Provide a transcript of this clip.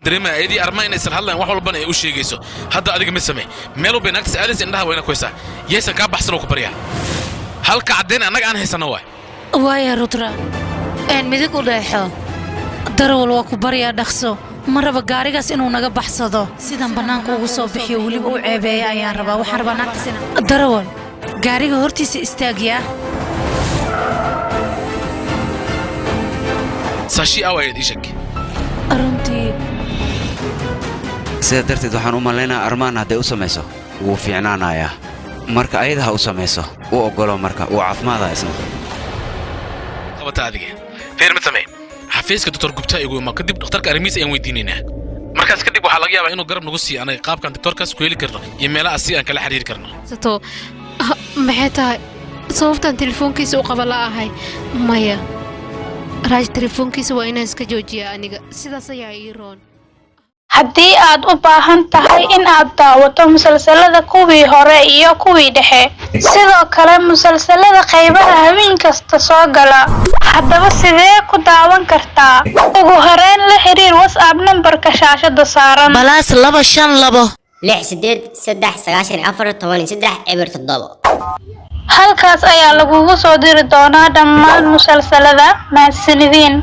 دريما ايدي ارما inay salhadlaan wax walba ay u sheegayso hadda adiga ma samee meel walba inaad saalis indhaha wayna ku haysaa yeesa ka baxsan oo ku bariya halka cadeen anaga aan haysano waaya Rudra midig u dheexo darawal waa ku bariya dhaqso maraba gaarigaas inuu naga baxsado sidan banaanka ugu soo bixiyo waliba u ceebeeyo ayaan rabaa waxaan rabaa naagtiisina darawal gaariga hortiisa istaagiya sashi awayd ishak aruntii sida darteed waxaan u maleynayaa armaan haday u sameeyso wuu fiicnaanayaa marka ayadaha u sameeyso oo ogolo marka uu caafimaada isna qabata adiga feer ma samee xafiiska doctor gubta igu ma kadib dhakhtarka arimiis ayaan weydiinayna markaas kadib waxa laga yaabaa inuu garab nagu siiyo anaga qaabkan doctorkaas ku heli karno iyo meelaha si aan kala xiriir karno sato maxay tahay sababtan telefoonkiisa u qaba la ahay maya raaj telefoonkiisa waa inaan iska joojiyaa aniga sidaas ayaa ii roon haddii aad u baahan tahay in aad daawato musalsalada kuwii hore iyo kuwii dhexe sidoo kale musalsalada qaybaha habeen kasta soo gala haddaba sidee ku daawan kartaa ugu horeen la xiriir WhatsApp numberka shaashada saaran balaas 252 683 halkaas ayaa lagugu soo diri doonaa dhammaan musalsalada mahadsanidin